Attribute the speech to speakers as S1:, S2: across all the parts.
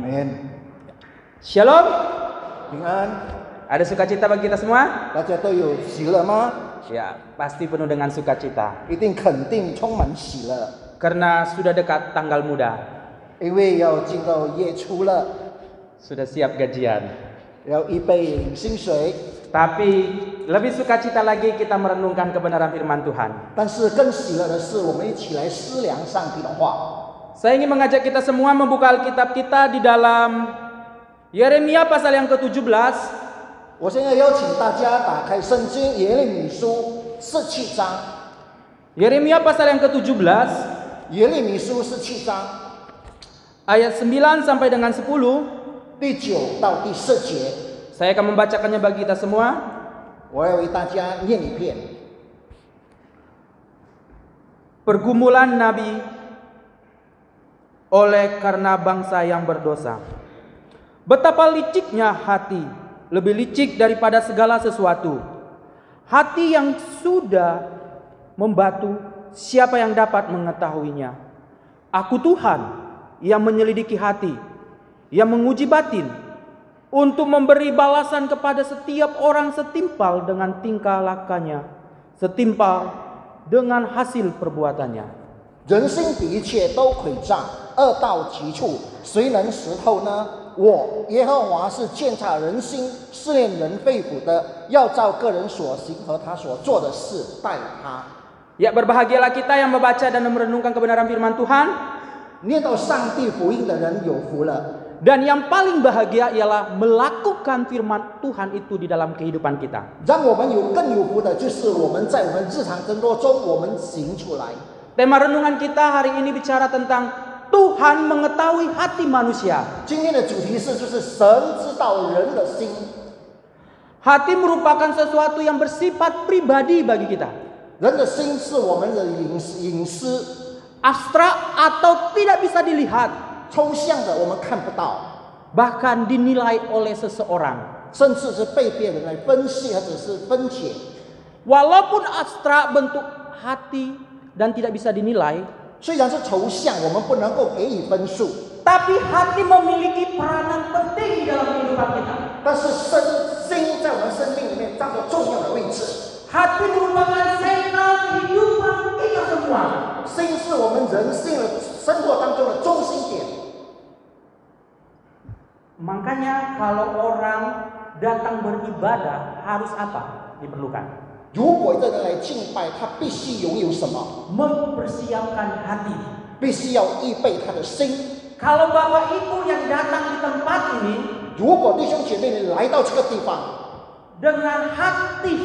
S1: Amin.
S2: Shalom.
S1: 平安，
S2: Ada sukacita bagi kita semua?
S1: 大家都有喜乐吗？
S2: Ya, pasti penuh dengan sukacita.
S1: 一定肯定充满喜乐，
S2: Karena sudah dekat tanggal muda.
S1: 因为要进到月初了，
S2: Sudah siap gajian.
S1: 要预备领薪水。
S2: Tapi lebih sukacita lagi kita merenungkan kebenaran firman Tuhan.
S1: 但是更喜乐的是，我们一起来思量上帝的话。
S2: Saya ingin mengajak kita semua membuka Alkitab kita di dalam Yeremia pasal yang ke-17.
S1: 我现在邀请大家打开圣经耶利米书17章，
S2: Yeremia pasal yang ke-17
S1: 耶利米书17章
S2: ayat 9 sampai dengan 10.
S1: 第9到第10节，
S2: Saya akan membacakannya bagi kita semua.
S1: 我要为大家念一遍。
S2: Pergumulan Nabi oleh karena bangsa yang berdosa. Betapa liciknya hati, lebih licik daripada segala sesuatu. Hati yang sudah membatu, siapa yang dapat mengetahuinya? Aku Tuhan yang menyelidiki hati, yang menguji batin, untuk memberi balasan kepada setiap orang setimpal dengan tingkah lakunya, setimpal dengan hasil perbuatannya.
S1: 人心比一切都诡诈，恶到极处，谁能识透呢？我耶和华是鉴察人心、试验人肺腑的，要照个人所行和他所做的事待他。
S2: Ya, berbahagialah kita yang membaca dan merenungkan kebenaran firman Tuhan.
S1: 念到上帝福音的人有福了。
S2: Dan yang paling bahagia ialah melakukan firman Tuhan itu di dalam kehidupan kita.
S1: 让我们更有福的，就是我们在我们日常生活中，我们行出来。
S2: Tema renungan kita hari ini bicara tentang Tuhan mengetahui hati manusia.
S1: 今天的主题是，就是神知道人的心。
S2: Hati merupakan sesuatu yang bersifat pribadi bagi kita.
S1: 人的心是我们的隐私，
S2: Abstrak atau tidak bisa dilihat.
S1: 抽象的我们看不到，
S2: Bahkan dinilai oleh seseorang.
S1: 甚至是被别人来分析或者是分解。
S2: Walaupun abstrak bentuk hati dan tidak bisa dinilai,
S1: 虽然是抽象，我们不能够给予分数，
S2: tapi hati memiliki peranan penting di dalam kehidupan kita.
S1: 但是心在我们生命里面占着重要的位置。
S2: Hati merupakan sentral kehidupan kita semua.
S1: 心是我们人性的生活当中的中心点。
S2: Makanya kalau orang datang beribadah harus apa? Diperlukan
S1: 如果一个人来敬拜，他必须拥有什么？
S2: mempersiapkan hati.
S1: 必须要预备他的心。
S2: Kalau Bapak Ibu yang datang di tempat ini
S1: 如果弟兄姐妹你来到这个地方，
S2: dengan hati,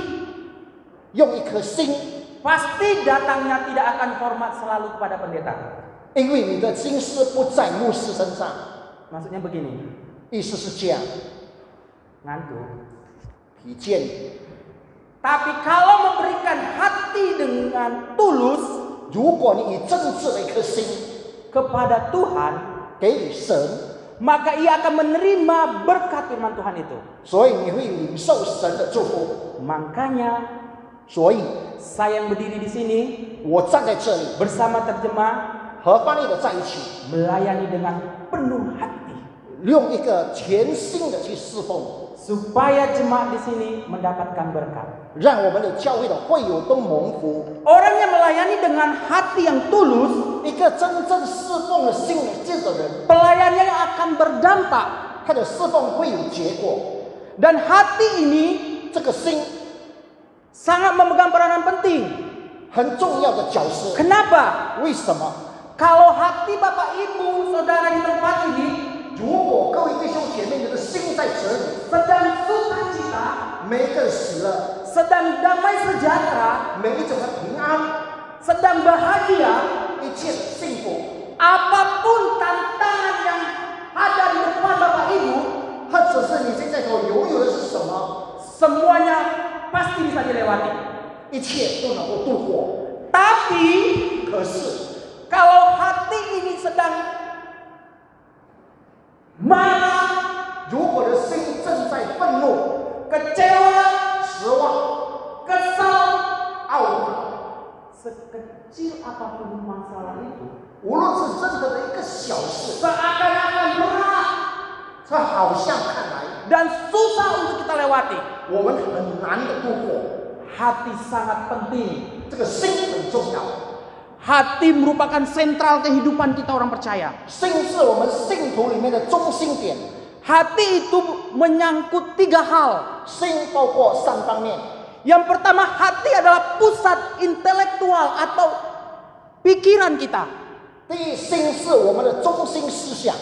S1: 用一颗心，
S2: pasti datangnya tidak akan hormat selalu kepada pendeta.
S1: 因为你的心思不在牧师身上。
S2: Maksudnya begini,
S1: 意思是这样，
S2: ngantuk.
S1: 疲倦。
S2: Tapi kalau memberikan hati dengan tulus
S1: 如果你以真挚的一颗心
S2: kepada Tuhan,
S1: 给予神，
S2: maka ia akan menerima berkat firman Tuhan itu.
S1: 所以你会领受神的祝福。
S2: Makanya
S1: 所以
S2: saya yang berdiri di sini
S1: 我站在这里，
S2: bersama terjemah
S1: 和翻译的在一起，
S2: melayani dengan penuh hati
S1: 用一个全心的去侍奉，
S2: supaya jemaat di sini mendapatkan berkat.
S1: 让我们的教会的会友都蒙福。
S2: Orang yang melayani dengan hati yang tulus,
S1: 一个真正侍奉的心的这个人，
S2: pelayanannya akan berdampak.
S1: 他的侍奉会有结果。
S2: Dan hati ini
S1: 这个心
S2: sangat memegang peranan penting.
S1: 很重要的角色。
S2: Kenapa?
S1: 为什么？
S2: Kalau hati Bapak Ibu Saudara di tempat ini
S1: 如果各位弟兄姐妹，你的心在这里，
S2: sedang sukacita,
S1: 每一个喜乐，
S2: sedang damai sejahtera,
S1: 每一种的平安，
S2: sedang bahagia,
S1: 一切的幸福，
S2: apapun tantangan yang ada di depan Bapak Ibu,
S1: 或者是你现在所拥有的是什么，
S2: semuanya pasti bisa dilewati.
S1: 一切都能够度过。
S2: Tapi
S1: 可是，
S2: kalau hati ini sedang marah,
S1: 如果的心正在愤怒、
S2: kecewa,
S1: 失望、
S2: kesal,
S1: 懊恼，
S2: sekecil apapun masalah itu,
S1: 无论是任何的一个小事，
S2: seakan-akan berat,
S1: 它好像看来
S2: dan susah untuk kita lewati.
S1: 我们很难的度过。
S2: Hati sangat penting.
S1: 这个心很重要，
S2: Hati merupakan sentral kehidupan kita orang percaya.
S1: 心是我们信徒里面的中心点。
S2: Hati itu menyangkut 3 hal.
S1: 心包括3方面，
S2: Yang pertama, hati adalah pusat intelektual atau pikiran kita.
S1: 第一，心是我们的中心思想，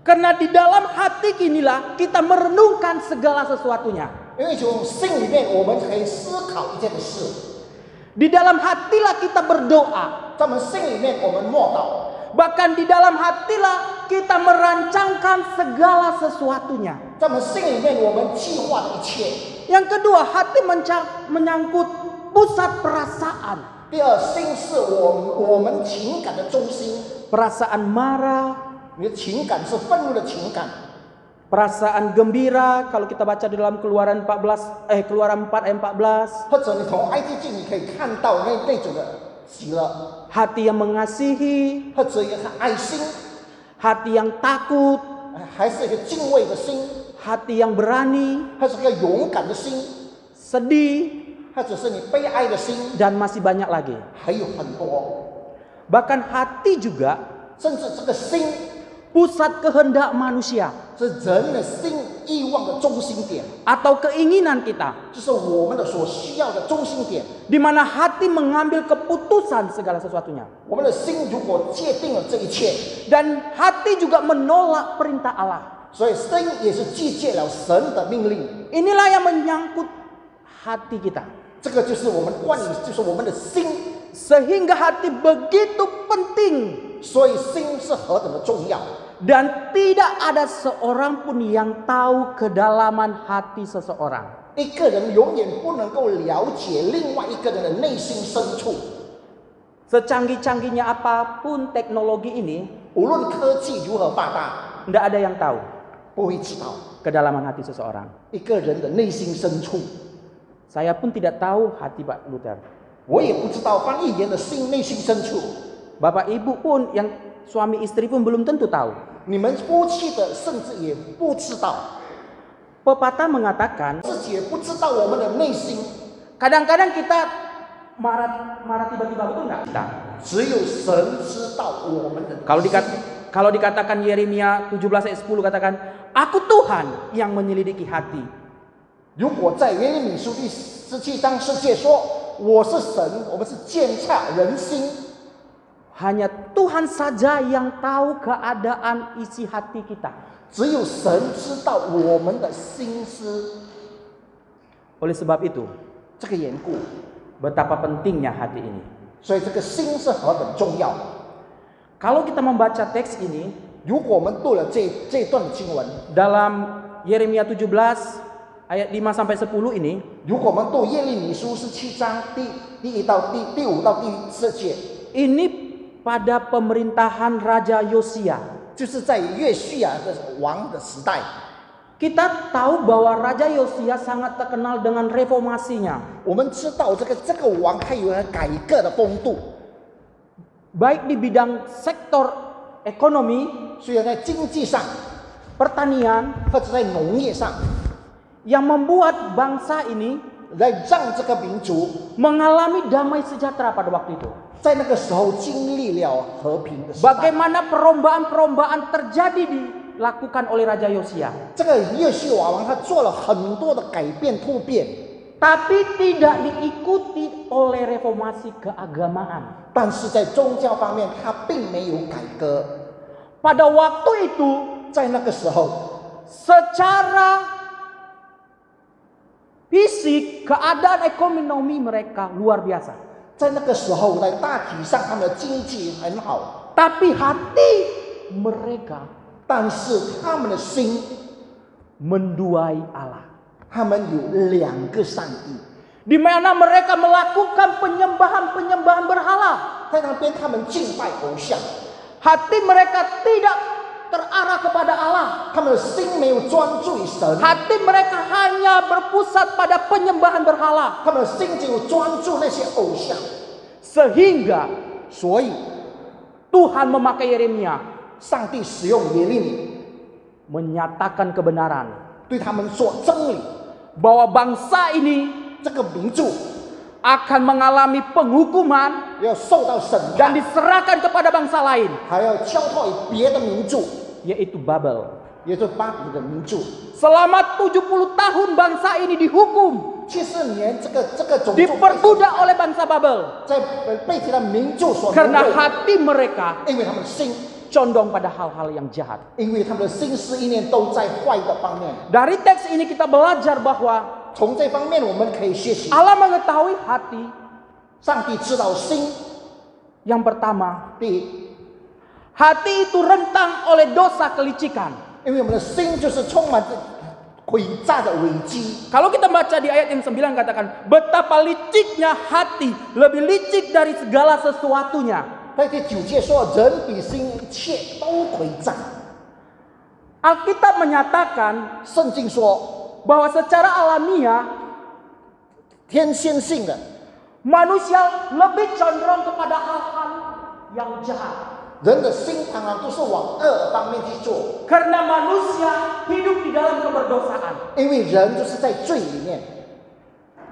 S2: Karena di dalam hati inilah kita merenungkan segala sesuatunya.
S1: 因为从心里面我们可以思考一件的事，
S2: Di dalam hatilah kita berdoa.
S1: 在我们心里面我们默祷，
S2: Bahkan di dalam hatilah kita merancangkan segala sesuatunya.
S1: 在我们心里面我们计划的一切。
S2: Yang kedua, hati menyangkut pusat perasaan.
S1: 第二，心是我们情感的中心，
S2: Perasaan marah,
S1: 你的情感是愤怒的情感，
S2: perasaan gembira. Kalau kita baca di dalam Keluaran 4 ayat 14.
S1: 或者你从 IT 记你可以看到那种的喜乐，
S2: Hati yang mengasihi,
S1: 或者一个爱心，
S2: hati yang takut,
S1: 还是一个敬畏的心，
S2: hati yang berani,
S1: 还是一个勇敢的心，
S2: sedih,
S1: 或者是你悲哀的心，
S2: dan masih banyak lagi.
S1: 还有很多，
S2: Bahkan hati juga
S1: 甚至这个心
S2: pusat kehendak manusia
S1: 是人的心欲望的中心点，
S2: atau keinginan kita,
S1: 就是我们的所需要的中心点。
S2: di mana hati mengambil keputusan segala sesuatunya.
S1: 我们的心如果界定了这一切，
S2: Dan hati juga menolak perintah Allah.
S1: 所以心也是拒绝了神的命令。
S2: Inilah yang menyangkut hati kita.
S1: 这个就是我们关于，就是我们的心，
S2: Sehingga hati begitu penting.
S1: 所以心是何等的重要。
S2: Dan tidak ada seorang pun yang tahu kedalaman hati seseorang.
S1: 一个人永远不能够了解另外一个人的内心深处。
S2: Secanggih-canggihnya apapun teknologi ini,
S1: 无论科技如何发达，
S2: tidak ada yang tahu
S1: 不会知道
S2: kedalaman hati seseorang.
S1: 一个人的内心深处。
S2: Saya pun tidak tahu hati Pak Luther.
S1: 我也不知道翻译员的心内心深处。
S2: Bapak Ibu pun, yang suami istri pun belum tentu tahu.
S1: 你们夫妻的甚至也不知道，
S2: Pepatah mengatakan,
S1: 自己也不知道我们的内心。
S2: kadang-kadang kita marah tiba-tiba, betul nggak? Kita.
S1: 只有神知道我们的。
S2: Kalau dikatakan Yeremia 17 ayat 10 katakan, Aku Tuhan yang menyelidiki hati.
S1: 如果在耶利米书第17章世界说我是神，我们是鉴察人心，
S2: Hanya Tuhan saja yang tahu keadaan isi hati kita.
S1: 只有神知道我们的心思。
S2: Oleh sebab itu,
S1: 这个缘故，
S2: betapa pentingnya hati ini.
S1: 所以这个心是何等重要。
S2: Kalau kita membaca teks ini
S1: 如果我们读了这段经文，
S2: dalam Yeremia 17 ayat 5 sampai 10 ini,
S1: 如果我们读耶利米书17章第1到第5到第4节，
S2: ini pada pemerintahan Raja Yosia.
S1: 就是在约书亚的王的时代。
S2: Kita tahu bahwa Raja Yosia sangat terkenal dengan reformasinya.
S1: 我们知道这个王他有改革的风度，
S2: Baik di bidang sektor ekonomi,
S1: 虽然在经济上
S2: pertanian,
S1: 或者在农业上，
S2: yang membuat bangsa ini
S1: 来让这个民族
S2: mengalami damai sejahtera pada waktu itu.
S1: 在那个时候经历了和平的时代。
S2: Bagaimana perubahan-perubahan terjadi dilakukan oleh Raja Yosia.
S1: 这个约书亚王他做了很多的改变突变，
S2: Tapi tidak diikuti oleh reformasi keagamaan.
S1: 但是在宗教方面他并没有改革。
S2: Pada waktu itu,
S1: 在那个时候，
S2: secara fisik, keadaan ekonomi mereka luar biasa.
S1: 在那个时候在大体上他们的经济很好，
S2: Tapi hati mereka
S1: 但是他们的心，
S2: menduai Allah.
S1: 他们有2个上帝，
S2: Di mana mereka melakukan penyembahan-penyembahan berhala.
S1: 在那边他们敬拜偶像，
S2: Hati mereka tidak terarah kepada Allah.
S1: 他们的心没有专注于神，
S2: Hati mereka hanya berpusat pada penyembahan berhala.
S1: 他们的心只有专注那些偶像，
S2: Sehingga
S1: 所以
S2: Tuhan memakai Yeremia
S1: 上帝使用耶利米，
S2: menyatakan kebenaran
S1: 对他们说真理，
S2: bahwa bangsa ini
S1: 这个民族
S2: akan mengalami penghukuman
S1: 要受到审
S2: dan
S1: 判，
S2: diserahkan kepada bangsa lain,
S1: 还要交托于别的民族，
S2: yaitu Babel.
S1: 也就是巴比的民族。
S2: Selama 70 tahun bangsa ini dihukum,
S1: 70年，这个种族
S2: diperbudak oleh bangsa Babel
S1: 在被其他民族所奴
S2: karena
S1: 役，
S2: hati mereka
S1: 因为他们的心，
S2: condong pada hal-hal yang jahat.
S1: 因为他们的心思意念都在坏的方面。
S2: Dari teks ini kita belajar bahwa
S1: 从这方面我们可以学习，
S2: Allah mengetahui hati.
S1: 上帝知道心。
S2: Yang pertama,
S1: 第一，
S2: hati itu rentang oleh dosa kelicikan.
S1: 因为我们的心就是充满着诡诈的危机。
S2: Kalau kita baca di ayat yang 9 katakan, betapa liciknya hati, lebih licik dari segala sesuatunya.
S1: 在第9节说，人比心一切都诡诈。
S2: Alkitab menyatakan
S1: 圣经说，
S2: bahwa secara alamiah
S1: 天先性的
S2: manusia lebih condong kepada hal-hal yang jahat.
S1: 人的心常常都是往恶方面去做，
S2: Karena manusia hidup di dalam keberdosaan.
S1: 因为人就是在罪里面。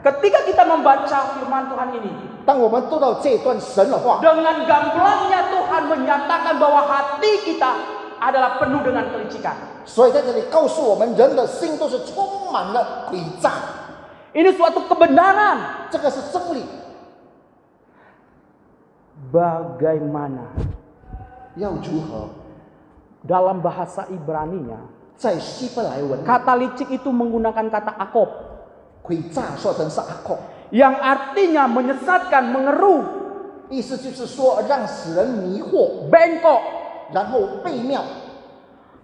S2: Ketika kita membaca firman Tuhan ini,
S1: 当我们读到这段神的话，
S2: dengan gamblangnya Tuhan menyatakan bahwa hati kita adalah penuh dengan kelicikan.
S1: 所以在这里告诉我们，人的心都是充满了诡诈，
S2: Ini suatu kebenaran.
S1: 这个是真理。
S2: Bagaimana
S1: 要如何
S2: dalam bahasa Ibrani-nya
S1: 在希伯来文
S2: kata licik itu menggunakan kata akop
S1: 诡诈说成是阿口，
S2: yang artinya menyesatkan, mengeruh,
S1: 意思就是说让使人迷惑，
S2: bengkok.
S1: 然后悖谬。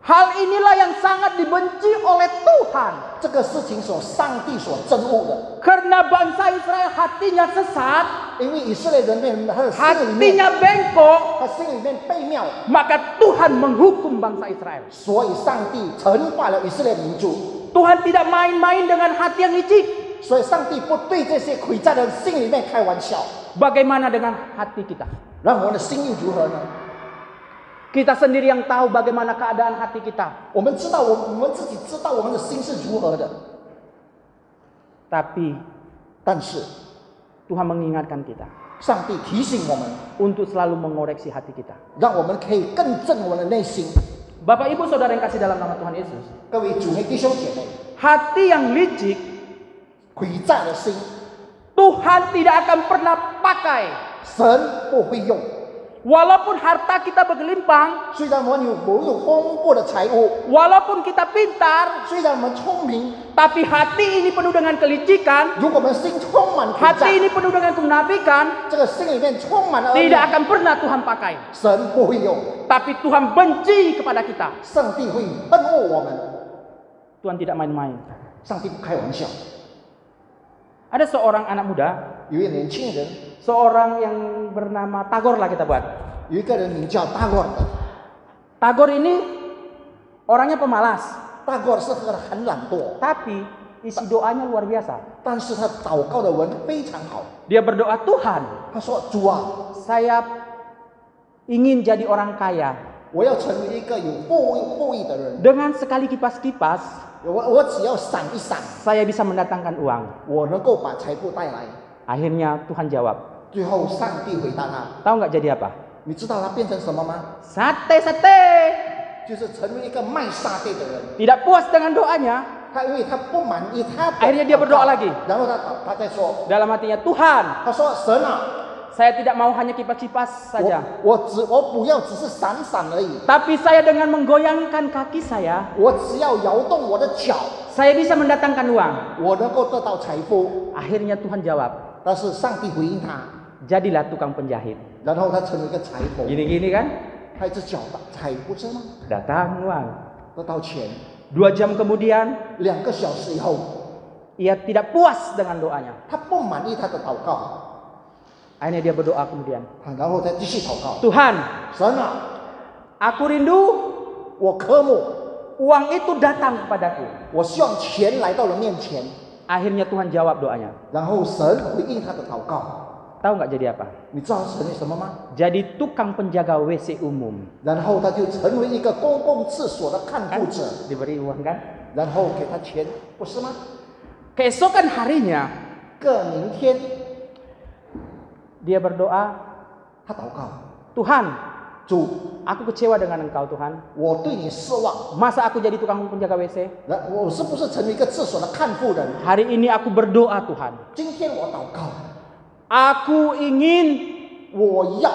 S2: Hal inilah yang sangat dibenci oleh Tuhan.
S1: 这个事情所上帝所憎恶的，
S2: Karena bangsa Israel hatinya sesat,
S1: 因为以色列人他的心里面，
S2: hatinya bengkok,
S1: 他心里面悖谬，
S2: maka Tuhan menghukum bangsa Israel.
S1: 所以上帝惩罚了以色列民族。
S2: Tuhan tidak main-main dengan hati yang licik.
S1: 所以上帝不对这些诡诈的人心里面开玩笑。
S2: Bagaimana dengan hati kita?
S1: 然后我们的心又如何呢？
S2: Kita sendiri yang tahu bagaimana keadaan hati kita.
S1: 我们知道，我们自己知道我们的心是如何的，
S2: Tapi
S1: 但是
S2: Tuhan mengingatkan kita
S1: 上帝提醒我们，
S2: untuk selalu mengoreksi hati kita.
S1: 让我们可以更正我们的内心。
S2: Bapak Ibu Saudara yang kasih dalam nama Tuhan Yesus,
S1: 各位主内弟兄姐妹，
S2: hati yang licik
S1: 诡诈的心，
S2: Tuhan tidak akan pernah pakai.
S1: 神不会用。
S2: Walaupun harta kita bergelimpang,
S1: 虽然我们有丰富的财物，
S2: walaupun kita pintar,
S1: 虽然我们聪明，
S2: tapi hati ini penuh dengan kelicikan,
S1: 如果我们心充满诡诈，
S2: hati ini penuh dengan kemunafikan,
S1: 这个心里面充满了恶
S2: tidak
S1: 念，
S2: akan pernah Tuhan pakai.
S1: 神不会用，
S2: Tapi Tuhan benci kepada kita.
S1: 上帝会恨恶我们，
S2: Tuhan tidak main-main.
S1: 上帝不开玩笑。
S2: Ada seorang anak muda,
S1: 有一个年轻人，
S2: seorang yang bernama Tagor lah kita buat.
S1: 有一个人名叫大gor的，
S2: Tagor ini orangnya pemalas,
S1: 大gor是个很懒惰，
S2: tapi isi doanya luar biasa.
S1: 但是他祷告的文非常好。
S2: Dia berdoa, Tuhan,
S1: 他说：“主啊，
S2: saya ingin jadi orang kaya.
S1: 我要成为一个有富裕的人，
S2: Dengan sekali kipas-kipas,
S1: 我只要闪一闪，
S2: saya bisa mendatangkan uang.
S1: 我能够把财富带来。”
S2: Akhirnya Tuhan jawab,
S1: 最后上帝回答他
S2: tahu nggak jadi apa?
S1: 你知道他变成什么吗？
S2: Sate-sate.
S1: 就是成为一个卖沙爹的人。
S2: Tidak puas dengan doanya,
S1: 他因为他不满意他的
S2: akhirnya dia berdoa lagi.
S1: 然后他再说，
S2: Dalam hatinya, Tuhan,
S1: 他说神啊，
S2: saya tidak mau hanya kipas-kipas saja.
S1: 我不要只是闪闪而已，
S2: Tapi saya dengan menggoyangkan kaki saya,
S1: 我只要摇动我的脚，
S2: saya bisa mendatangkan uang.
S1: 我能够得到财富。
S2: Akhirnya Tuhan jawab,
S1: 但是上帝回应他，
S2: jadilah tukang penjahit.
S1: 然后他成为一个裁缝，
S2: Gini-gini kan,
S1: 他一只脚裁不是吗？
S2: datang uang.
S1: 得到钱。
S2: 2 jam kemudian,
S1: 2个小时以后，
S2: ia tidak puas dengan doanya.
S1: 他不满意他的祷告，
S2: Akhirnya dia berdoa kemudian,
S1: 然后再继续祷告。
S2: Tuhan,
S1: 神啊，
S2: aku rindu
S1: 我渴慕，
S2: uang itu datang kepadaku.
S1: 我希望钱来到了面前。
S2: Akhirnya Tuhan jawab doanya.
S1: 然后神回应他的祷告，
S2: Tahu nggak jadi apa?
S1: 你知道成为什么吗？
S2: Jadi tukang penjaga WC umum.
S1: 然后他就成为一个公共厕所的看护者，
S2: Diberi uang kan?
S1: 然后给他钱，不是吗？
S2: Keesokan harinya
S1: 各明天
S2: dia berdoa,
S1: 他祷告，
S2: Tuhan,
S1: 主，
S2: aku kecewa dengan Engkau Tuhan.
S1: 我对你失望，
S2: Masa aku jadi tukang penjaga WC?
S1: 我是不是成为一个厕所的看护人？
S2: Hari ini aku berdoa Tuhan.
S1: 今天我祷告，
S2: Aku ingin
S1: 我要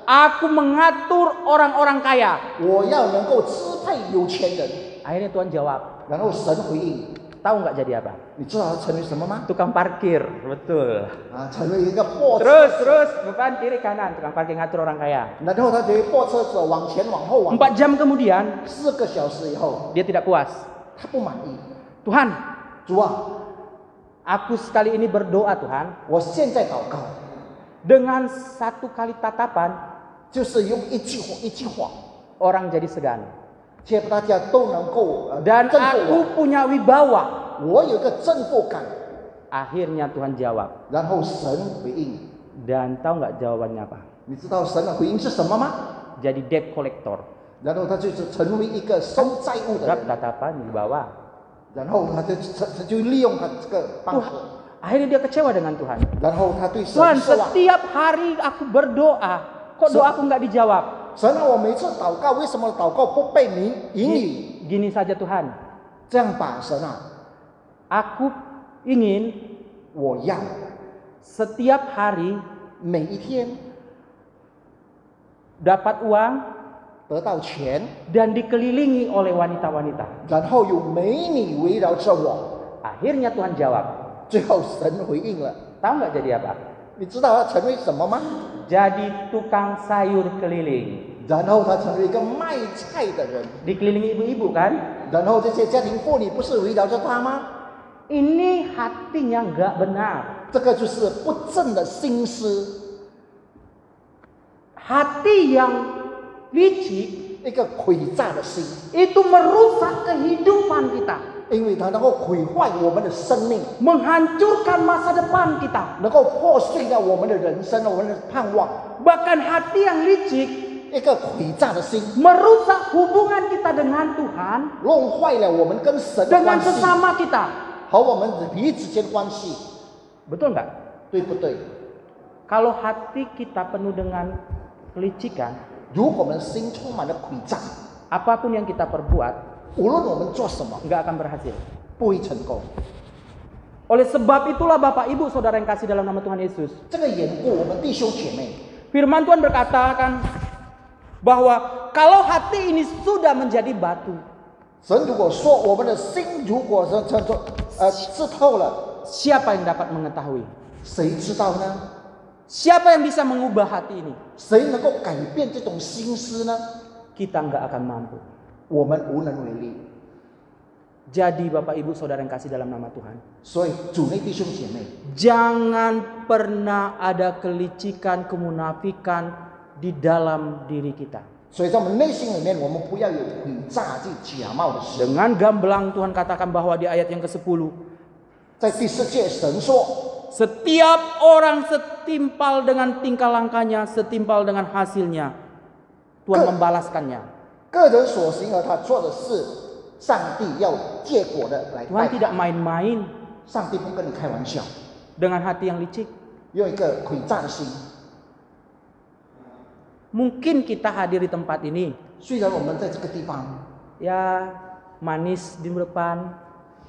S2: aku mengatur orang-orang kaya.
S1: 我要能够支配有钱人。
S2: Akhirnya Tuhan jawab.
S1: 然后神回应，
S2: Tahu nggak jadi apa?
S1: 你知道他成为什么吗？
S2: Tukang parkir, betul.
S1: 啊，成为一个货车，
S2: Terus, depan kiri kanan, tukang parkir ngatur orang kaya.
S1: 然后他成为货车者，往前往后往。
S2: 4 jam kemudian
S1: 4个小时以后，
S2: dia tidak puas.
S1: 他不满意，
S2: Tuhan,
S1: 主啊，
S2: aku sekali ini berdoa Tuhan
S1: 我现在祷告，
S2: dengan 1 kali tatapan
S1: 就是用一句话，
S2: orang jadi segan.
S1: 却大家都能够
S2: Dan
S1: 征服
S2: aku punya wibawa.
S1: 我有一个征服感。
S2: Akhirnya Tuhan jawab.
S1: 然后神回应，
S2: Dan tahu nggak jawabannya apa?
S1: 你知道神的回应是什么吗？
S2: Jadi debt collector.
S1: 然后他就是成为一个收债务的
S2: Berapa
S1: 人，
S2: tatapan wibawa.
S1: 然后他就利用他这个办法，
S2: Akhirnya dia kecewa dengan Tuhan.
S1: 然后他对神
S2: Tuhan,
S1: 失望。
S2: setiap hari aku berdoa, kok doaku nggak dijawab?
S1: 神啊，我每次祷告，为什么祷告不被你应允？
S2: Gini saja Tuhan,
S1: 这样吧，神啊，
S2: aku ingin
S1: 我要
S2: setiap hari
S1: 每一天
S2: dapat uang
S1: 得到钱，
S2: dan dikelilingi oleh wanita-wanita.
S1: 然后有美女围绕着我。
S2: Akhirnya Tuhan jawab.
S1: 最后神回应了，
S2: Tahu nggak jadi apa?
S1: 你知道他成为什么吗？
S2: Jadi tukang sayur keliling.
S1: 然后他成为一个卖菜的人，
S2: Dikelilingi ibu-ibu kan?
S1: 然后这些家庭妇女不是围绕着他吗？
S2: Ini hatinya nggak benar.
S1: 这个就是不正的心思，
S2: Hati yang licik
S1: 一个诡诈的心，
S2: itu merusak kehidupan kita,
S1: 因为它能够毁坏我们的生命，
S2: menghancurkan masa depan kita.
S1: 能够破碎掉我们的人生，我们的盼望。
S2: Bahkan hati yang licik
S1: 一个诡诈的心，
S2: merusak hubungan kita dengan Tuhan,
S1: 弄坏了我们跟神的
S2: dengan
S1: 关系，
S2: sesama kita.
S1: 和我们彼此间关系，
S2: Betul nggak?
S1: 对不对？
S2: Kalau hati kita penuh dengan kelicikan,
S1: 如果我们心充满了诡诈，
S2: apapun yang kita perbuat
S1: 无论我们做什么，
S2: nggak akan berhasil.
S1: 不会成功。
S2: Oleh sebab itulah Bapak Ibu Saudara yang kasih dalam nama Tuhan Yesus,
S1: 这个缘故，我们弟兄姐妹，
S2: firman Tuhan berkatakan bahwa kalau hati ini sudah menjadi batu,
S1: 神如果说我们的心如果刺透了，
S2: siapa yang dapat mengetahui?
S1: 谁知道呢？
S2: Siapa yang bisa mengubah hati ini?
S1: 谁能够改变这种心思呢？
S2: Kita nggak akan mampu.
S1: 我们无能为力。
S2: Jadi Bapak Ibu Saudara yang kasih dalam nama Tuhan,
S1: 所以主内弟兄姐妹，
S2: jangan pernah ada kelicikan, kemunafikan di dalam diri kita.
S1: 所以在我们内心里面，我们不要有诡诈、这假冒的事。
S2: Dengan gamblang Tuhan katakan bahwa di ayat yang ke-10,
S1: 在第4节，神说，
S2: setiap orang setimpal dengan tingkah langkahnya, setimpal dengan hasilnya. Tuhan membalaskannya.
S1: 个人所行和他做的事，上帝要结果的来
S2: Tuhan
S1: 待
S2: tidak
S1: 他。
S2: main-main
S1: 上帝不跟你开玩笑，
S2: dengan hati yang licik.
S1: 用一个诡诈的心。
S2: Mungkin kita hadir di tempat ini,
S1: 虽然我们在这个地方，
S2: ya manis di depan,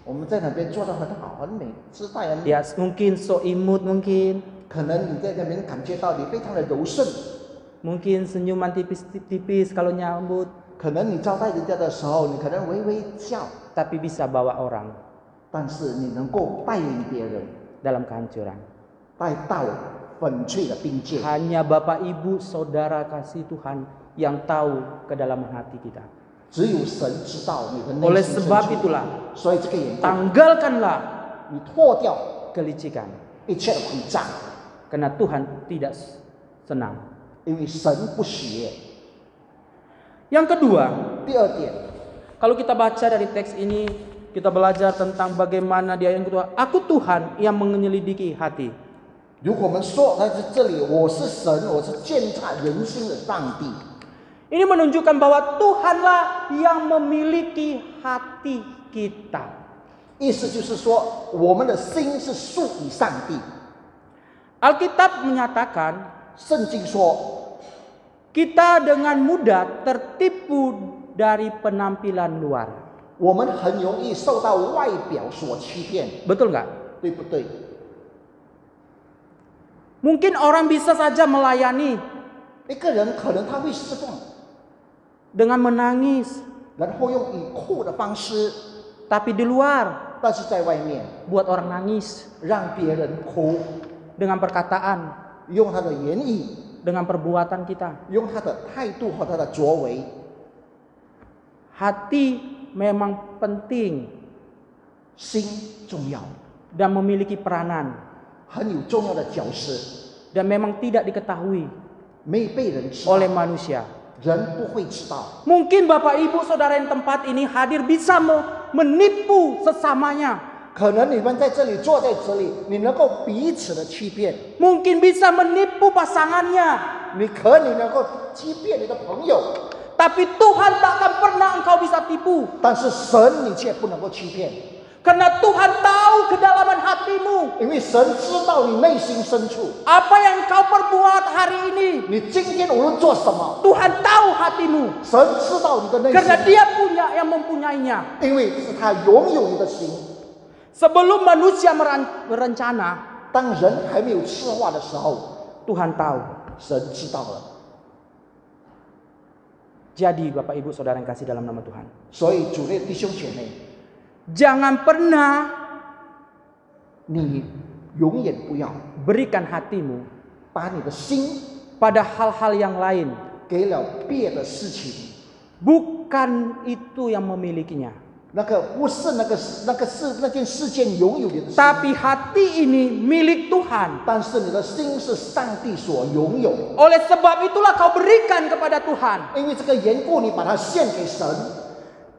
S1: 我们在那边做得很好、很美，姿态很美。
S2: ya mungkin so imut mungkin,
S1: 可能你在那边感觉到你非常的柔顺，
S2: mungkin senyuman tipis-tipis kalau nyambut,
S1: 可能你招待人家的时候，你可能微微笑，
S2: tapi bisa bawa orang
S1: 但是你能够带领别人
S2: dalam kehancuran.
S1: 带到粉碎的冰界。
S2: Hanya Bapak Ibu Saudara kasih Tuhan yang tahu kedalaman hati kita.
S1: 只有神知道你的内
S2: Oleh
S1: 心深
S2: sebab
S1: 处。
S2: itulah,
S1: 所以这个缘故，
S2: tanggalkanlah
S1: 你脱掉
S2: kelicikan,
S1: 一切的诡诈，
S2: karena Tuhan tidak senang.
S1: 因为神不喜悦。
S2: Yang kedua,
S1: 第二点，
S2: kalau kita baca dari teks ini, kita belajar tentang bagaimana dia yang kedua, aku Tuhan yang menyelidiki hati.
S1: 如果我们说在这里我是神，我是鉴察人心的上帝，
S2: Ini menunjukkan bahwa Tuhanlah yang memiliki hati kita.
S1: 意思就是说我们的心是属于上帝。
S2: Alkitab menyatakan
S1: 圣经说
S2: kita dengan mudah tertipu dari penampilan luar.
S1: 我们很容易受到外表所欺骗，
S2: Betul nggak?
S1: 对不对？
S2: Mungkin orang bisa saja melayani
S1: 一个人可能他会释放，
S2: dengan menangis,
S1: 然后用以哭的方式，
S2: tapi di luar
S1: 但是在外面
S2: buat orang nangis
S1: 让别人哭，
S2: dengan perkataan,
S1: 用他的言语，
S2: dengan perbuatan kita.
S1: 用他的态度和他的作为。
S2: Hati memang penting
S1: 心重要，
S2: dan memiliki peranan
S1: 很有重要的角色，
S2: dan memang tidak diketahui
S1: 没被人知
S2: oleh
S1: 道，
S2: manusia.
S1: 人不会知道。
S2: Mungkin Bapak Ibu Saudara yang tempat ini hadir bisa menipu sesamanya.
S1: 可能你们在这里坐在这里，你能够彼此的欺骗，
S2: Mungkin bisa menipu pasangannya.
S1: 你能够欺骗你的朋友，
S2: Tapi Tuhan tak akan pernah engkau bisa tipu.
S1: 但是神你却不能够欺骗，
S2: Karena Tuhan tahu kedalaman hatimu.
S1: 因为神知道你内心深处。
S2: Apa yang engkau perbuat hari ini,
S1: 你今天无论做什么，
S2: Tuhan tahu hatimu.
S1: 神知道你的内
S2: Karena
S1: 心，
S2: Dia punya yang mempunyainya.
S1: 因为是他拥有你的心。
S2: Sebelum manusia berencana,
S1: 当人还没有策划的时候，
S2: Tuhan tahu.
S1: 神知道了。
S2: Jadi Bapak Ibu Saudara yang kasih dalam nama Tuhan,
S1: 所以主内弟兄姐妹，
S2: jangan pernah
S1: 你永远不要
S2: berikan hatimu
S1: 把你的心
S2: pada hal-hal yang lain.
S1: 给了别的事情，
S2: Bukan itu yang memilikinya.
S1: 那个不是那件事件拥有你的心，
S2: Tapi hati ini milik Tuhan.
S1: 但是你的心是上帝所拥有。
S2: Oleh sebab itulah kau berikan kepada Tuhan.
S1: 因为这个缘故，你把它献给神。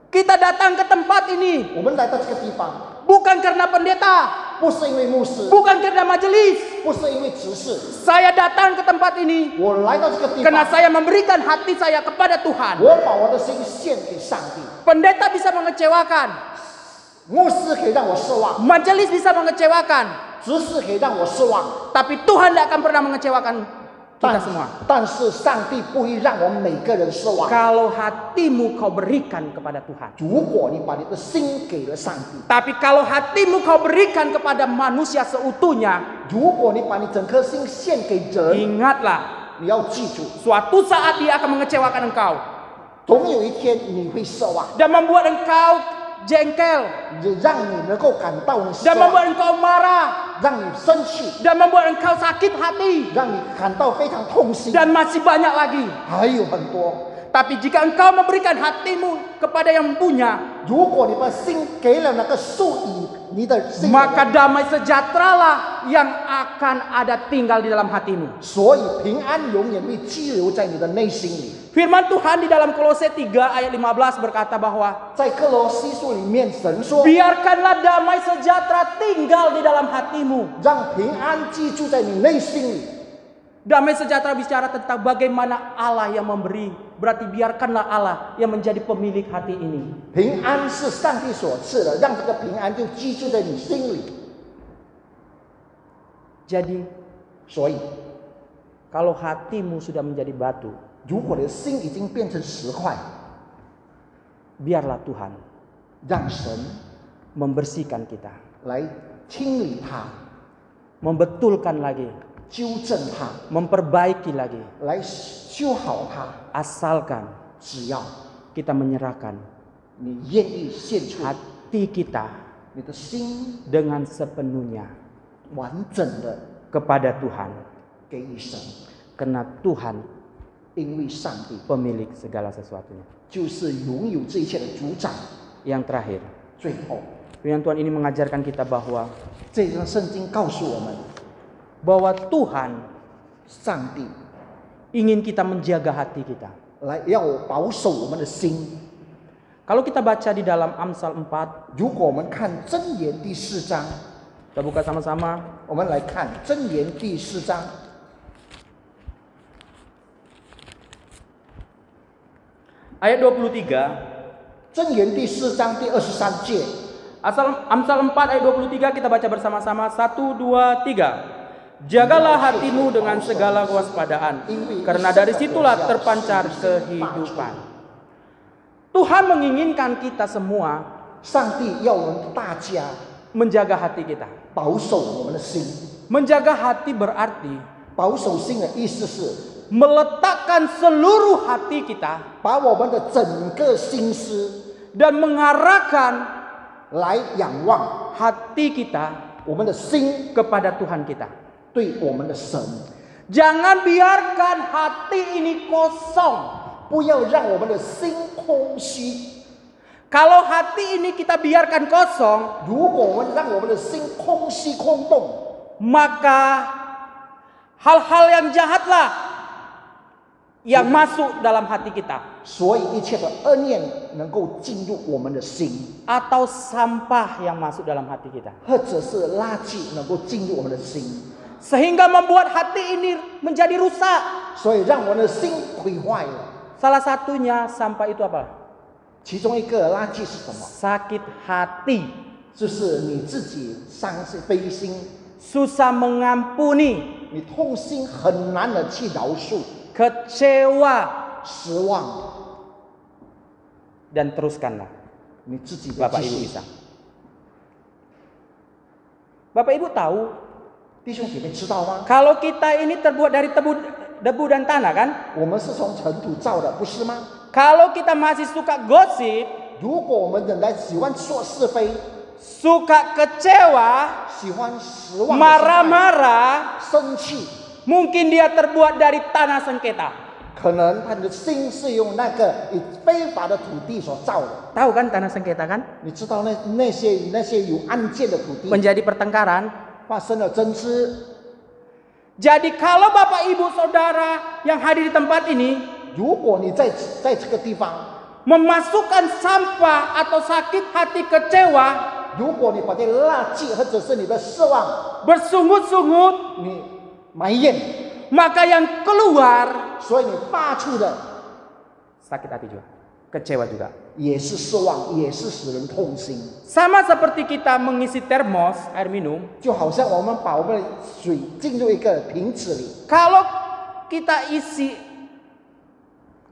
S2: Kita datang ke tempat ini
S1: 我们来到这个地方，
S2: bukan karena pendeta,
S1: 不是因为牧师，
S2: bukan karena majelis.
S1: 不是因为执事，
S2: Saya datang ke tempat ini
S1: 我来到这个地
S2: karena
S1: 方，
S2: saya memberikan hati saya kepada Tuhan.
S1: 我把我的心献给上帝。
S2: Pendeta bisa mengecewakan,
S1: 牧师可以让我失望，
S2: majelis bisa mengecewakan,
S1: 执事可以让我失望，
S2: tapi Tuhan tidak akan pernah mengecewakan kita semua.
S1: 但是上帝不会让我们每个人失望。
S2: Kalau hatimu kau berikan kepada Tuhan.
S1: 如果你把你的心给了上帝，
S2: Tapi kalau hatimu kau berikan kepada manusia seutuhnya,
S1: 如果你把你整颗心献给人，
S2: ingatlah,
S1: 你要记住，
S2: suatu saat dia akan mengecewakan engkau
S1: 总有一天你会失望，
S2: dan membuat engkau jengkel
S1: 让你能够感到你失
S2: dan
S1: 望，
S2: membuat engkau marah
S1: 让你生气，
S2: dan membuat engkau sakit hati
S1: 让你感到非常痛心，
S2: dan masih banyak lagi.
S1: 还有很多。
S2: Tapi jika engkau memberikan hatimu kepada yang punya,
S1: 如果你把心给了那个属于你的心的人，
S2: maka damai sejahteralah yang akan ada tinggal di dalam hatimu.
S1: 所以平安永远会居留在你的内心里。
S2: Firman Tuhan di dalam Kolose 3 ayat 15 berkata bahwa
S1: 在哥罗西书里面，神说
S2: biarkanlah damai sejahtera tinggal di dalam hatimu.
S1: 让平安居住在你内心里。
S2: Damai sejahtera bicara tentang bagaimana Allah yang memberi. Berarti biarkanlah Allah yang menjadi pemilik hati ini.
S1: 平安是上帝所赐的，让这个平安就居住在你心里。
S2: Jadi
S1: 所以，
S2: kalau hatimu sudah menjadi batu,
S1: 如果你的心已经变成石块，
S2: biarlah Tuhan
S1: 让神
S2: membersihkan kita,
S1: 来清理它，
S2: membetulkan lagi,
S1: 纠正它，
S2: memperbaiki lagi.
S1: 来修好它。
S2: Asalkan
S1: 只要
S2: kita menyerahkan
S1: 你愿意献出
S2: hati kita
S1: 你的心，
S2: dengan sepenuhnya
S1: 完整的
S2: kepada Tuhan.
S1: 给予神，
S2: Karena Tuhan
S1: 因为上帝
S2: pemilik segala sesuatunya.
S1: 就是拥有这一切的主宰。
S2: Yang terakhir,
S1: 最后，
S2: firman Tuhan ini mengajarkan kita bahwa
S1: 这张圣经告诉我们，
S2: Tuhan
S1: 上帝
S2: ingin kita menjaga hati kita.
S1: 来要保守我们的心。
S2: Kalau kita baca di dalam Amsal 4,
S1: 如果我们看箴言第4章，
S2: Kita buka sama-sama.
S1: 我们来看箴言第4章
S2: ayat 23.
S1: 箴言第4章第23节。
S2: Amsal 4 ayat 23 kita baca bersama-sama. 1, 2, 3. Jagalah hatimu dengan segala kewaspadaan, karena dari situlah terpancar kehidupan. Tuhan menginginkan kita semua
S1: 上帝要我们大家
S2: menjaga hati kita.
S1: 保守我们的心。
S2: Menjaga hati berarti
S1: 保守心的意思是
S2: meletakkan seluruh hati kita
S1: 把我们的整个心思
S2: dan mengarahkan
S1: 来仰望
S2: hati kita
S1: 我们的心
S2: kepada Tuhan kita.
S1: 对我们的神，
S2: Jangan biarkan hati ini kosong.
S1: 不要让我们的心空虚。
S2: Kalau hati ini kita biarkan kosong,
S1: 如果我们让我们的心空虚空洞，
S2: maka hal-hal yang jahatlah yang masuk dalam hati kita,
S1: 所以一切的恶念能够进入我们的心，
S2: atau sampah yang masuk dalam hati kita,
S1: 或者是垃圾能够进入我们的心，
S2: sehingga membuat hati ini menjadi rusak.
S1: 所以让我们的心毁坏了。
S2: Salah satunya sampah itu apa?
S1: 其中一个垃圾是什么？
S2: Sakit hati,
S1: 就是你自己伤心、悲心，
S2: susah mengampuni,
S1: 你痛心很难的去饶恕，
S2: kecewa,
S1: 失望，
S2: dan teruskanlah.
S1: 你自己的
S2: Bapak
S1: 继
S2: Ibu
S1: 续。
S2: bisa. Bapak Ibu tahu
S1: 弟兄姐妹知道吗？
S2: kalau kita ini terbuat dari debu dan tanah kan?
S1: 我们是从尘土造的，不是吗？
S2: Kalau kita masih suka gosip,
S1: 如果我们仍然喜欢说是非，
S2: suka kecewa,
S1: 喜欢失望、
S2: marah-marah,
S1: 生气，
S2: mungkin dia terbuat dari tanah sengketa.
S1: 可能他的心是用那个以非法的土地所造的。
S2: Tahu kan tanah sengketa kan?
S1: 你知道那些有案件的土地
S2: Menjadi pertengkaran.
S1: 发生了争执。
S2: Jadi kalau Bapak Ibu Saudara yang hadir di tempat ini
S1: 如果你在这个地方，
S2: memasukkan sampah atau sakit hati kecewa,
S1: 如果你把这垃圾或者是你的失望，
S2: bersungut-sungut,
S1: 你埋怨，
S2: maka yang keluar
S1: 所以你发出的
S2: sakit hati juga, kecewa juga.
S1: 也是失望，也是使人痛心。
S2: Sama seperti kita mengisi termos air minum,
S1: 就好像我们把我们的水进入一个瓶子里，
S2: kalau kita isi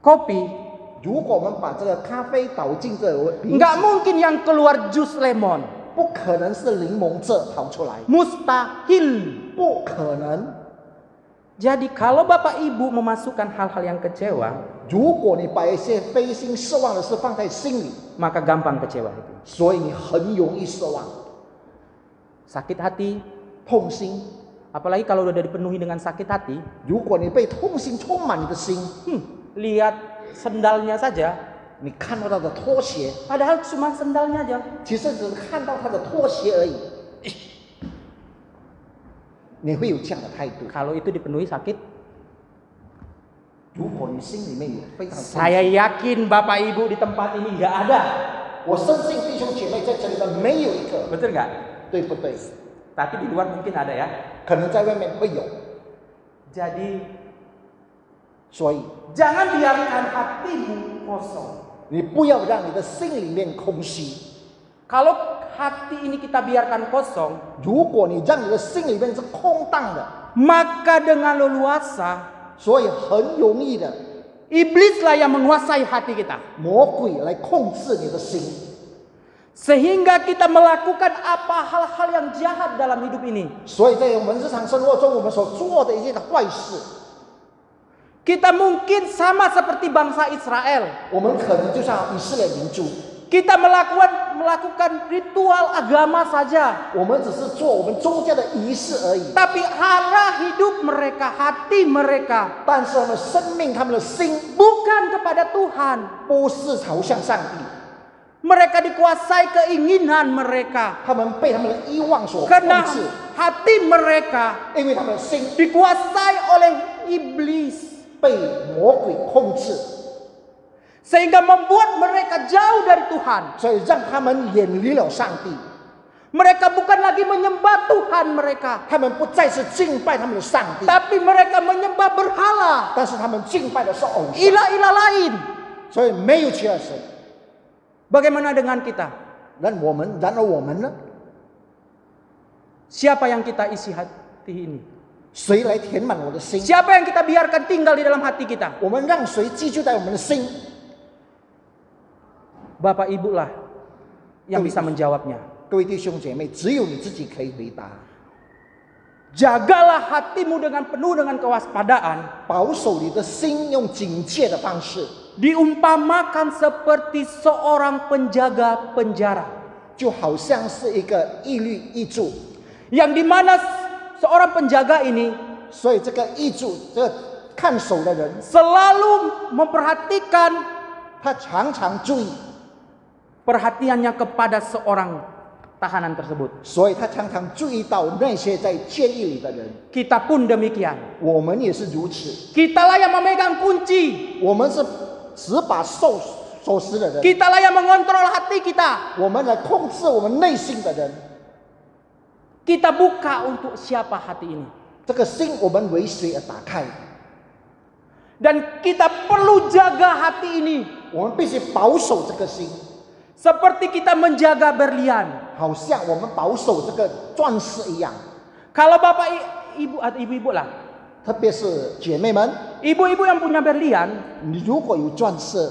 S2: kopi,
S1: 如果我们把这个咖啡倒进这个瓶子，
S2: nggak mungkin yang keluar jus lemon,
S1: 不可能是柠檬汁跑出来，
S2: mustahil.
S1: 不可能。
S2: Jadi kalau Bapak Ibu memasukkan hal-hal yang kecewa,
S1: 如果你把一些悲心失望的事放在心里，
S2: maka gampang kecewa itu.
S1: 所以你很容易失望、
S2: Sakit hati,
S1: 痛心。
S2: apalagi kalau udah dipenuhi dengan sakit hati,
S1: 如果你被痛心充满你的心，
S2: lihat sendalnya saja,
S1: 你看到他的拖鞋，
S2: padahal cuma sendalnya aja.
S1: 其实只是看到他的拖鞋而已，你会有这样的态度。
S2: Kalau itu dipenuhi sakit,
S1: 如果你心里面有非常痛心，
S2: saya yakin Bapak Ibu di tempat ini nggak ada.
S1: 我深信弟兄姐妹在这里的没有一个，
S2: Betul nggak?
S1: 对不对？
S2: Tapi di luar mungkin ada ya.
S1: 可能在外面会有，
S2: Jadi
S1: 所以
S2: jangan biarkan hatimu kosong.
S1: 你不要让你的心里面空虚。
S2: Kalau hati ini kita biarkan kosong,
S1: 如果你让你的心里面是空荡的，
S2: maka dengan leluasa
S1: 所以很容易的
S2: iblislah yang menguasai hati kita.
S1: 魔鬼来控制你的心，
S2: Sehingga kita melakukan apa hal-hal yang jahat dalam hidup ini.
S1: 所以在我们日常生活中我们所做的一些的坏事，
S2: Kita mungkin sama seperti bangsa Israel.
S1: 我们可能就像以色列民族，
S2: Kita melakukan ritual agama saja.
S1: 我们只是做我们宗教的仪式而已，
S2: Tapi arah hidup mereka, hati mereka
S1: 但是他们生命、他们的心
S2: bukan kepada Tuhan.
S1: 不是朝向上帝，
S2: Mereka dikuasai keinginan mereka.
S1: 他们被他们的欲望所控
S2: Karena
S1: 制，
S2: hati mereka
S1: 因为他们的心
S2: dikuasai oleh iblis.
S1: 被魔鬼控制，
S2: Sehingga membuat mereka jauh dari Tuhan.
S1: 所以让他们远离了上帝。
S2: Mereka bukan lagi menyembah Tuhan mereka,
S1: 他们不再是敬拜他们的上帝，
S2: tapi mereka menyembah berhala,
S1: 但是他们敬拜的是偶像，
S2: ilah-ilah lain.
S1: 所以没有其他神。
S2: Bagaimana dengan kita?
S1: 然而我们呢？
S2: Siapa yang kita isi hati ini?
S1: 谁来填满我的心？
S2: Siapa yang kita biarkan tinggal di dalam hati kita?
S1: 我们让谁寄居在我们的心？
S2: Bapak Ibu lah yang bisa menjawabnya.
S1: 各位弟兄姐妹，只有你自己可以回答。
S2: Jagalah hatimu dengan penuh dengan kewaspadaan.
S1: 保守你的心，用警戒的方式，
S2: Diumpamakan seperti seorang penjaga penjara,
S1: 就好像是一个一律一柱。
S2: yang dimana seorang penjaga ini
S1: 所以这个一柱，这个看守的人，
S2: selalu memperhatikan
S1: 他常常注意，
S2: perhatiannya kepada seorang tahanan tersebut.
S1: 所以他常常注意到那些在监狱里的人。
S2: Kita pun demikian.
S1: 我们也是如此，
S2: Kitalah yang memegang kunci.
S1: 我们是执把锁匙的人，
S2: Kitalah yang mengontrol hati kita.
S1: 我们来控制我们内心的人。
S2: Kita buka untuk siapa hati ini.
S1: 这个心我们为谁而打开？
S2: Dan kita perlu jaga hati ini.
S1: 我们必须保守这个心，
S2: Seperti kita menjaga berlian.
S1: 好像我们保守这个钻石一样。
S2: Kalau bapak ibu atau ibu-ibu lah.
S1: 特别是姐妹们，
S2: Ibu-ibu yang punya berlian
S1: 你如果有钻石，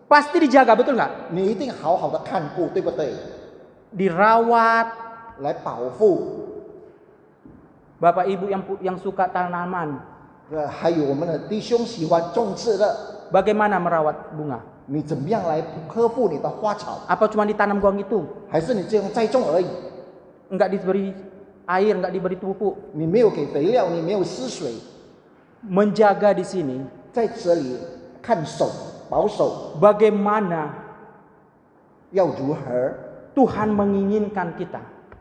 S2: pasti dijaga, betul nggak?
S1: 你一定好好的看顾，对不对？
S2: Dirawat.
S1: 来保护。
S2: Bapak ibu yang suka tanaman,
S1: 还有我们的弟兄喜欢种植的，
S2: bagaimana merawat bunga?
S1: 你怎么样来呵护你的花草？
S2: Apa cuma ditanam doang gitu?
S1: 还是你这样栽种而已？
S2: Enggak diberi air, enggak diberi pupuk.
S1: 你没有给肥料，你没有施水，
S2: Menjaga di sini,
S1: 在这里看守、保守，
S2: bagaimana
S1: 要如何？
S2: Tuhan menginginkan kita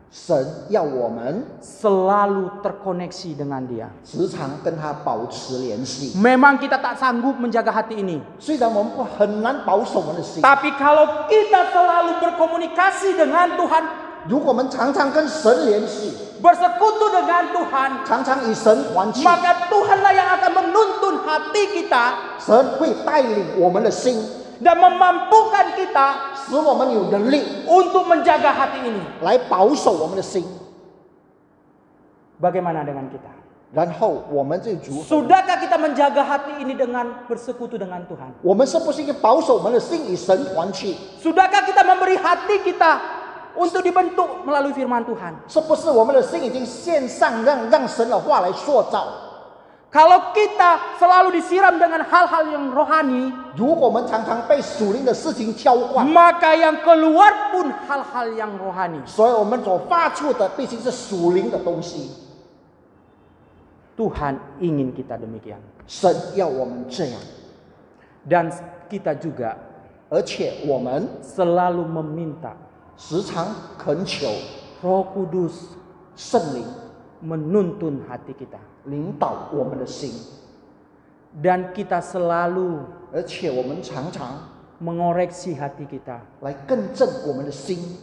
S1: 神要我们
S2: selalu terkoneksi dengan Dia.
S1: 时常跟他保持联系。
S2: Memang kita tak sanggup menjaga hati ini,
S1: 虽然我们很难保守我们的心，
S2: tapi kalau kita selalu berkomunikasi dengan Tuhan,
S1: 如果我们常常跟神联系，
S2: bersekutu dengan Tuhan,
S1: 常常与神团契，
S2: maka Tuhanlah yang akan menuntun hati kita
S1: 神会带领我们的心，
S2: dan memampukan kita
S1: 使我们有能力
S2: untuk menjaga hati ini.
S1: 来保守我们的心。
S2: Bagaimana dengan kita?
S1: 然后我们就如何？
S2: Sudahkah kita menjaga hati ini dengan bersekutu dengan Tuhan?
S1: 我们是不是应该保守我们的心与神团契？
S2: Sudahkah kita memberi hati kita untuk dibentuk melalui firman Tuhan?
S1: 是不是我们的心已经献上，让神的话来塑造？
S2: Kalau kita selalu disiram dengan hal-hal yang rohani,
S1: 如果我们常常被属灵的事情浇灌，
S2: maka yang keluar pun hal-hal yang rohani.
S1: 所以我们所发出的必须是属灵的东西。
S2: Tuhan ingin kita demikian.
S1: 神要我们这样，
S2: Dan kita juga
S1: 而且我们
S2: selalu meminta
S1: 时常恳求
S2: Roh Kudus
S1: 圣灵
S2: menuntun hati kita.
S1: 领导我们的心，
S2: Dan kita selalu
S1: 而且我们常常
S2: mengoreksi hati kita.
S1: 来更正我们的心。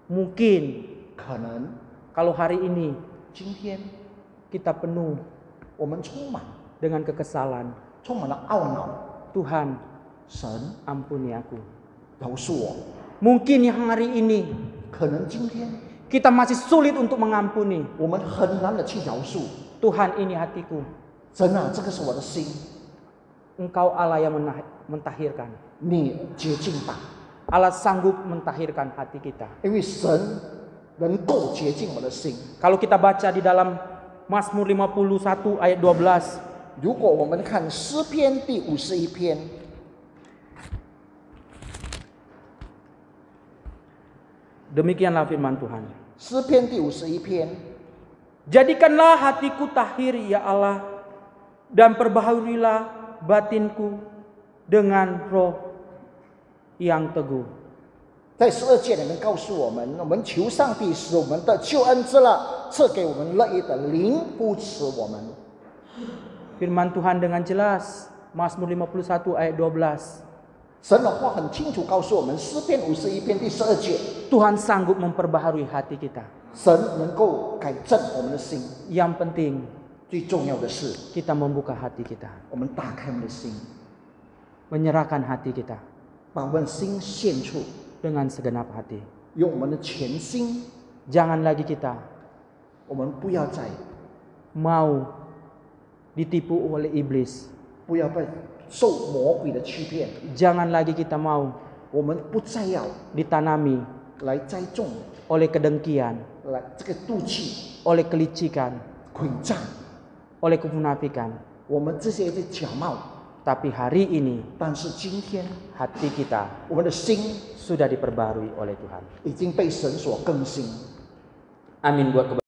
S2: Mungkin
S1: 可能
S2: kalau hari ini
S1: 今天
S2: kita penuh
S1: 我们充满
S2: dengan kekesalan.
S1: 充满了懊恼，
S2: Tuhan,
S1: 神
S2: ampuni aku.
S1: 饶恕我。
S2: Mungkin yang hari ini
S1: 可能今天
S2: kita masih sulit untuk mengampuni.
S1: 我们很难的去饶恕。
S2: Tuhan, ini hatiku.
S1: 神啊，这个是我的心，
S2: Engkau Allah yang mentahirkan.
S1: 你洁净吧，
S2: Allah sanggup mentahirkan hati kita.
S1: 因为神能够洁净我的心。
S2: Kalau kita baca di dalam Mazmur 51 ayat 12,
S1: 如果我们看诗篇第51篇，
S2: demikianlah firman Tuhan.
S1: 诗篇第51篇，
S2: Jadikanlah hatiku tahir ya Allah, dan perbaharuilah batinku dengan roh yang teguh.
S1: 在12节里面告诉我们，我们求上帝使我们的救恩之乐赐给我们乐意的灵扶持我们。
S2: Firman Tuhan dengan jelas, Mazmur 51 ayat 12.
S1: 神的话很清楚告诉我们，诗篇51篇第12节，
S2: Tuhan sanggup memperbaharui hati kita.
S1: 神能够改正我们的心。
S2: Yang penting
S1: 最重要的是，
S2: kita membuka hati kita,
S1: 我们打开我们的心，
S2: menyerahkan hati kita
S1: 把我们的心献出，
S2: dengan segenap hati.
S1: 用我们的全心。
S2: Jangan lagi kita
S1: 我们不要再
S2: mau ditipu oleh iblis.
S1: 不要被受魔鬼的欺骗，
S2: Jangan lagi kita mau
S1: 我们不再要
S2: ditanami
S1: 来栽种，
S2: oleh kedengkian,
S1: 来这个妒忌、
S2: oleh kelicikan,
S1: 诡诈，
S2: oleh kemunafikan.
S1: 我们这些假冒。
S2: Tapi hari ini
S1: 但是今天，
S2: hati kita
S1: 我们的心
S2: sudah diperbarui oleh Tuhan.
S1: 已经被神所更新。
S2: Amin buat